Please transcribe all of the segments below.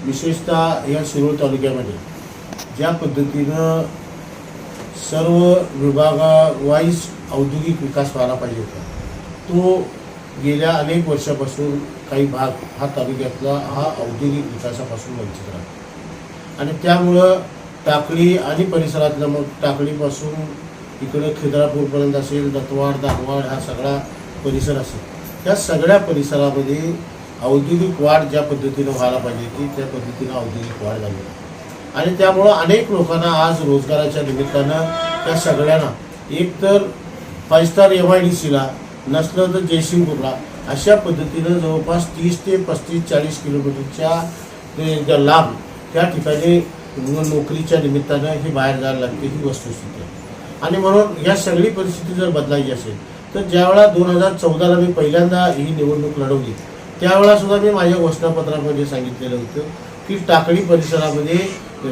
विशेषतः या शिरोळ तालुक्यामध्ये ज्या पद्धतीनं सर्व विभागावाईज औद्योगिक विकास व्हायला पाहिजे होता, तो गेल्या अनेक वर्षापासून काही भाग हा तालुक्यातला हा औद्योगिक विकासापासून वंचित राहतो आणि त्यामुळं टाकळी आणि परिसरातलं मग टाकळीपासून इकडं खिद्रापूरपर्यंत असेल, दत्तवाड, दानवाड हा सगळा परिसर असेल, त्या सगळ्या परिसरामध्ये औद्योगिक वाढ ज्या पद्धतीनं व्हायला पाहिजे ती त्या पद्धतीनं औद्योगिक वाढ झाली आणि त्यामुळं अनेक लोकांना आज रोजगाराच्या निमित्तानं त्या सगळ्यांना एकतर 5 स्टार MIDCला नसलं तर जयसिंगपूरला अशा पद्धतीनं जवळपास 30 ते 35-40 किलोमीटरच्या लांब त्या ठिकाणी नोकरीच्या निमित्तानं ही बाहेर जायला लागते, ही वस्तुस्थिती आहे. आणि म्हणून ह्या सगळी परिस्थिती जर बदलायची असेल तर ज्यावेळा 2014ला मी पहिल्यांदा ही निवडणूक लढवली त्यावेळा सुद्धा मी माझ्या घोषणापत्रामध्ये सांगितलेलं होतं की टाकळी परिसरामध्ये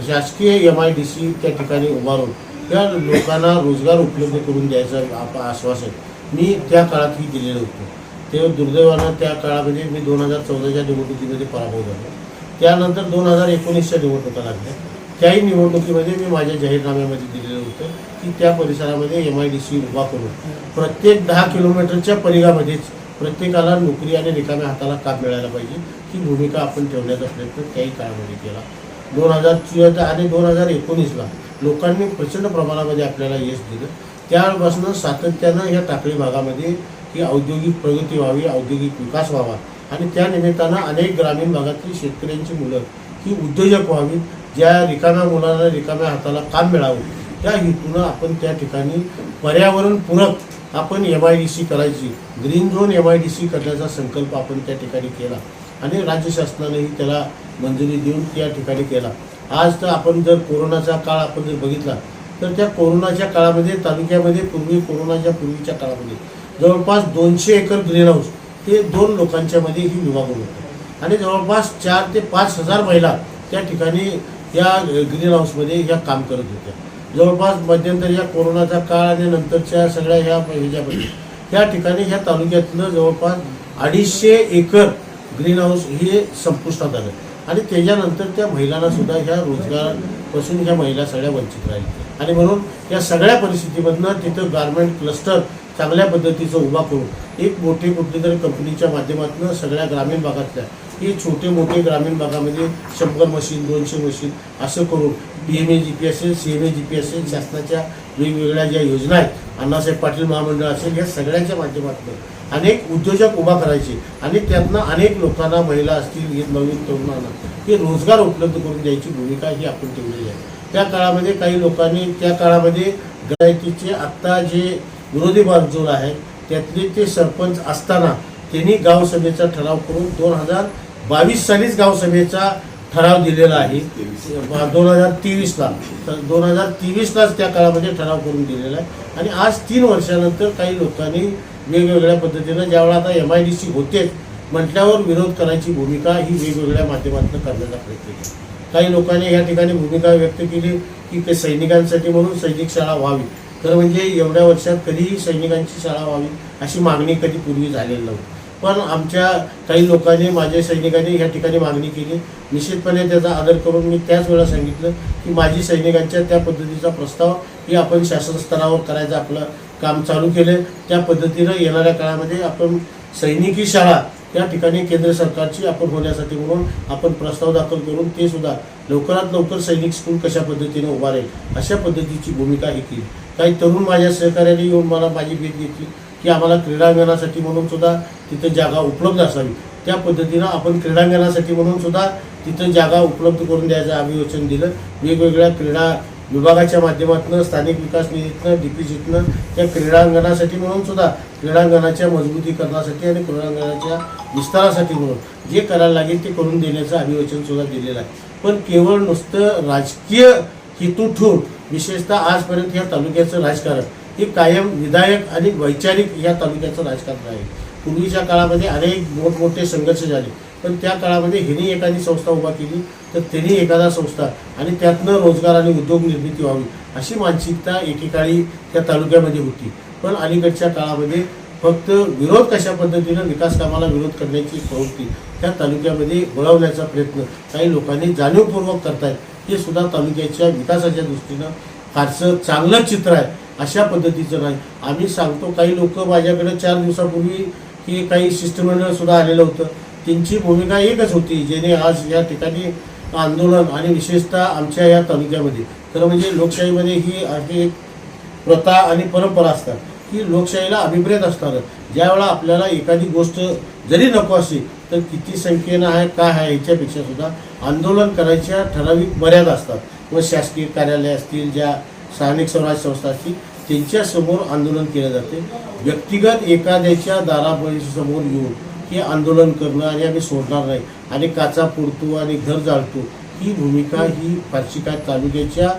शासकीय MIDC त्या ठिकाणी उभारून त्या लोकांना रोजगार उपलब्ध करून द्यायचं आश्वासन मी त्या काळातही दिलेलं होतं. तेव्हा दुर्दैवानं त्या काळामध्ये मी 2014च्या निवडणुकीमध्ये पराभव झालो. त्यानंतर 2019च्या निवडणुका लागल्या. त्याही निवडणुकीमध्ये मी माझ्या जाहीरनाम्यामध्ये दिलेलं होतं की त्या परिसरामध्ये MIDC उभा करून प्रत्येक 10 किलोमीटरच्या परिघामध्येच प्रत्येकाला नोकरी आणि रिकाम्या हाताला काम मिळायला पाहिजे ही भूमिका आपण ठेवण्याचा प्रयत्न त्याही काळामध्ये केला. 2014 आणि 2019ला लोकांनी प्रचंड प्रमाणामध्ये आपल्याला यश दिलं. त्यापासून सातत्यानं या टाकळी भागामध्ये ही औद्योगिक प्रगती व्हावी, औद्योगिक विकास व्हावा आणि त्या निमित्तानं अनेक ग्रामीण भागातली शेतकऱ्यांची मुलं ही उद्योजक व्हावीत, ज्या रिकाम्या मुलांना रिकाम्या हाताला काम मिळावं त्या हेतूनं आपण त्या ठिकाणी पर्यावरणपूरक आपण MIDC करायची, ग्रीन झोन MIDC करण्याचा संकल्प आपण त्या ठिकाणी केला आणि राज्य शासनानेही त्याला मंजुरी देऊन त्या ठिकाणी केला. आज तर आपण जर कोरोनाचा काळ आपण जर बघितला तर त्या कोरोनाच्या काळामध्ये तालुक्यामध्ये कोरोनाच्या पूर्वीच्या काळामध्ये जवळपास 200 एकर ग्रीन हाऊस हे 2 लोकांच्या मध्ये ही विभागून होतं आणि जवळपास 4 ते 5 हजार महिला त्या ठिकाणी या ग्रीन हाऊसमध्ये ह्या काम करत होत्या. जवळपास मध्यंतरी या कोरोनाचा काळ आणि नंतरच्या सगळ्या ह्याच्यामध्ये त्या ठिकाणी ह्या तालुक्यातलं जवळपास 250 एकर ग्रीन हाऊस हे संपुष्टात आलं आणि त्याच्यानंतर त्या महिलांना सुद्धा ह्या रोजगारापासून ह्या महिला सगळ्या वंचित राहिल्या आणि म्हणून या सगळ्या परिस्थितीमधनं तिथं गारमेंट क्लस्टर चांगल्या पद्धतीचं उभा करून एक मोठे कुठली तरी कंपनीच्या माध्यमातून सगळ्या ग्रामीण भागातल्या हे छोटे मोठे ग्रामीण भागामध्ये 100 मशीन 200 मशीन असं करून PMAGP असेल, CMAGP असेल, शासनाच्या वेगवेगळ्या ज्या योजना आहेत, अण्णासाहेब पाटील महामंडळ असेल, या सगळ्यांच्या माध्यमातून अनेक उद्योजक उभा करायचे आणि त्यातनं अनेक लोकांना, महिला असतील, नवीन तरुणांना हे रोजगार उपलब्ध करून द्यायची भूमिका ही आपण ठेवलेली आहे. त्या काळामध्ये काही लोकांनी त्या काळामध्ये गायकीचे आत्ता जे विरोधी बाजूला आहेत त्यातले ते सरपंच असताना त्यांनी गावसभेचा ठराव करून 2022 सालीच गावसभेचा ठराव दिलेला आहे. 2023ला तर 2023लाच त्या काळामध्ये ठराव करून दिलेला आहे आणि आज 3 वर्षानंतर काही लोकांनी वेगवेगळ्या पद्धतीनं ज्यावेळेला आता MIDC होतेच म्हटल्यावर विरोध करायची भूमिका ही वेगवेगळ्या माध्यमातून करण्याचा प्रयत्न केला. काही लोकांनी या ठिकाणी भूमिका व्यक्त केली की सैनिकांसाठी म्हणून सैनिक शाळा व्हावी. खरं म्हणजे एवढ्या वर्षात कधीही सैनिकांची शाळा व्हावी अशी मागणी कधी पूर्वी झालेली नव्हती, पण आमच्या काही लोकांनी, माझ्या सैनिकांनी या ठिकाणी मागणी केली. निश्चितपणे त्याचा आदर करून मी त्याच वेळा सांगितलं की माजी सैनिकांच्या त्या पद्धतीचा प्रस्ताव ही आपण शासन स्तरावर करायचं आपलं काम चालू केलं. त्या पद्धतीनं येणाऱ्या काळामध्ये आपण सैनिकी शाळा त्या ठिकाणी केंद्र सरकारची आपण होण्यासाठी म्हणून आपण प्रस्ताव दाखल करून ते सुद्धा लवकरात लवकर सैनिक स्कूल कशा पद्धतीने उभारेल अशा पद्धतीची भूमिका ही केली. काही तरुण माझ्या सहकार्याने येऊन मला माझी भेट घेतली की आम्हाला क्रीडांगणासाठी म्हणून सुद्धा तिथं जागा उपलब्ध असावी. त्या पद्धतीनं आपण क्रीडांगणासाठी म्हणून सुद्धा तिथं जागा उपलब्ध करून द्यायचं अभिवचन दिलं. वेगवेगळ्या क्रीडा विभागाच्या माध्यमातून, स्थानिक विकास निधीतनं, DPCतनं त्या क्रीडांगणासाठी म्हणून सुद्धा क्रीडांगणाच्या मजबूतीकरणासाठी आणि क्रीडांगणाच्या विस्तारासाठी म्हणून जे करायला लागेल ते करून देण्याचं अभिवचन सुद्धा दिलेलं आहे. पण केवळ नुसतं राजकीय हेतू ठेवून विशेषतः आजपर्यंत या तालुक्याचं राजकारण हे कायम विधायक आणि वैचारिक या तालुक्याचं राजकारण आहे. पूर्वीच्या काळामध्ये अनेक मोठमोठे संघर्ष झाले, पण त्या काळामध्ये ह्यांनी एखादी संस्था उभा केली तर त्यांनी एखादा संस्था आणि त्यातनं रोजगार आणि उद्योग निर्मिती व्हावी अशी मानसिकता एकेकाळी त्या तालुक्यामध्ये होती. पण अलीकडच्या काळामध्ये फक्त विरोध कशा पद्धतीनं विकास कामाला विरोध करण्याची प्रवृत्ती त्या तालुक्यामध्ये वळवण्याचा प्रयत्न काही लोकांनी जाणीवपूर्वक करतायत हे सुद्धा तालुक्याच्या विकासाच्या दृष्टीनं फारसं चांगलं चित्र आहे अशा पद्धतीचं नाही. आम्ही सांगतो काही लोक माझ्याकडे 4 दिवसापूर्वी हे काही शिष्टमंडळ सुद्धा आलेलं होतं. त्यांची भूमिका एकच होती जेणे आज या ठिकाणी आंदोलन आणि विशेषतः आमच्या या तालुक्यामध्ये खरं म्हणजे लोकशाहीमध्ये ही एक प्रथा आणि परंपरा असतात की लोकशाहीला अभिप्रेत असणारं ज्यावेळेला आपल्याला एखादी गोष्ट जरी नको असेल तर किती संख्येनं आहे काय आहे याच्यापेक्षा सुद्धा आंदोलन करायच्या ठराविक मर्यादा असतात व शासकीय कार्यालय असतील ज्या स्थानिक स्वराज्य संस्था असतील त्यांच्यासमोर आंदोलन केलं जाते. व्यक्तिगत एखाद्याच्या दारासमोर येऊन हे आंदोलन करणं आणि आम्ही सोडणार नाही आणि काचा फोडतो आणि घर जाळतो ही भूमिका ही फारशी काय तालुक्याच्या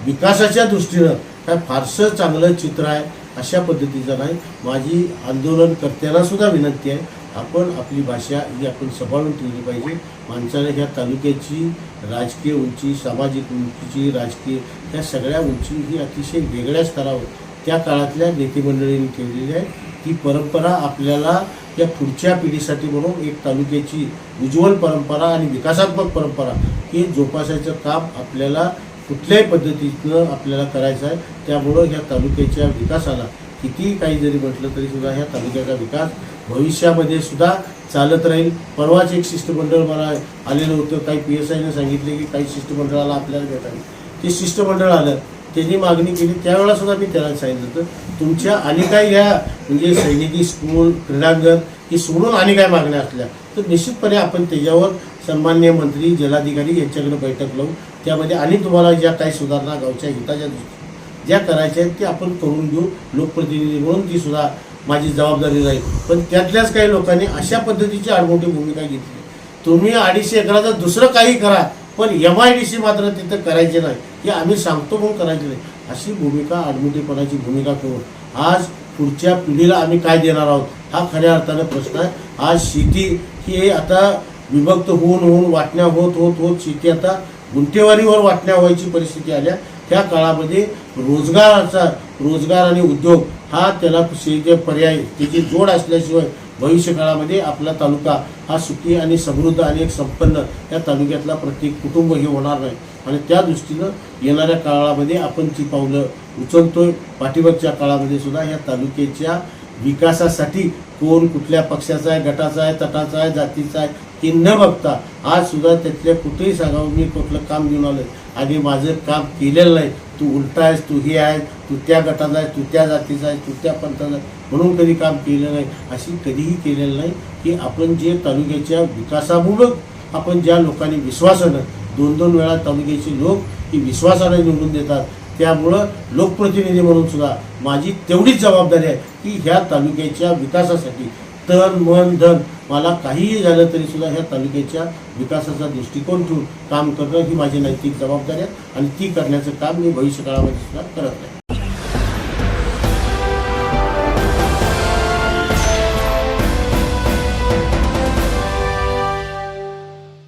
विकासाच्या दृष्टीनं काय फारसं चांगलं चित्र आहे अशा पद्धतीचं नाही. माझी आंदोलनकर्त्यांना सुद्धा विनंती आहे आपण आपली भाषा ही आपण सांभाळून ठेवली पाहिजे. माणसाला ह्या तालुक्याची राजकीय उंची सामाजिक उंचीची राजकीय ह्या सगळ्या उंची ही अतिशय वेगळ्या स्तरावर त्या काळातल्या नेतेमंडळींनी ठेवलेली आहे. ती परंपरा आपल्याला या पुढच्या पिढीसाठी म्हणून एक तालुक्याची उज्ज्वल परंपरा आणि विकासात्मक परंपरा हे जोपासायचं काम आपल्याला कुठल्याही पद्धतीनं आपल्याला करायचं आहे. त्यामुळं ह्या तालुक्याच्या विकासाला किती काही जरी म्हटलं तरी सुद्धा ह्या तालुक्याचा विकास भविष्यामध्ये सुद्धा चालत राहील. परवाच एक शिष्टमंडळ मला आलेलं होतं. काही PSIने सांगितले की काही शिष्टमंडळाला आपल्याला भेटायला ते शिष्टमंडळ आलं त्यांनी मागणी केली त्यावेळेला सुद्धा मी त्याला सांगितलं होतं तुमच्या आणि काय या म्हणजे सैनिकी स्कूल क्रीडांगण ही सोडून आणि काय मागण्या असल्या तर निश्चितपणे आपण त्याच्यावर सन्माननीय मंत्री जिल्हाधिकारी यांच्याकडे बैठक लावू. त्यामध्ये आणि तुम्हाला ज्या काही सुधारणा गावच्या हिताच्या दृष्टीने ज्या करायच्या आहेत ते आपण करून घेऊ. लोकप्रतिनिधी म्हणून ती सुद्धा माझी जबाबदारी राहील. पण त्यातल्याच काही लोकांनी अशा पद्धतीची आडमोठी भूमिका घेतली. तुम्ही 250 एकराचं दुसरं काही करा पण MIDC मात्र तिथं करायचे नाही हे आम्ही सांगतो म्हणून करायचे नाही अशी भूमिका आडमुठेपणाची भूमिका करून आज पुढच्या पिढीला आम्ही काय देणार आहोत हा खऱ्या अर्थानं प्रश्न आहे. आज शेती ही आता विभक्त होऊन वाटण्या होत शेती आता गुंठेवारीवर वाटण्या व्हायची परिस्थिती आल्या. त्या काळामध्ये रोजगार आणि उद्योग हा त्याला शेतीचे पर्याय त्याची जोड असल्याशिवाय भविष्य काळामध्ये आपला तालुका हा सुखी आणि समृद्ध आणि एक संपन्न या तालुक्यातला प्रत्येक कुटुंब हे होणार नाही. आणि त्या दृष्टीनं येणाऱ्या काळामध्ये आपण ती पावलं उचलतोय. पाठीमागच्या काळामध्ये सुद्धा या तालुक्याच्या विकासासाठी कोण कुठल्या पक्षाचा आहे गटाचा आहे तटाचा आहे जातीचा आहे हे न बघता आज सुद्धा त्यातल्या कुठेही सांगावं मी कुठलं काम घेऊन आलं आणि माझं काम केलेलं नाही तू उलटा आहेस तू हे आहे तू त्या गटाचा आहे तू त्या जातीचा आहे तू त्या पंथाचा आहे म्हणून कधी काम केलं नाही अशी कधीही केलेलं नाही. की आपण जे तालुक्याच्या विकासामुळं आपण ज्या लोकांनी विश्वासानं 2-2 वेळा तालुक्याचे लोक ही विश्वासानं निवडून देतात. त्यामुळं लोकप्रतिनिधी म्हणून सुद्धा माझी तेवढीच जबाबदारी आहे की ह्या तालुक्याच्या विकासासाठी तन मन धन मला काहीही झालं तरी सुद्धा ह्या तालुक्याच्या विकासाचा दृष्टिकोन ठेवून काम करणं ही माझी नैतिक जबाबदारी आहे आणि ती करण्याचं काम मी भविष्यकाळामध्ये सुद्धा करत नाही.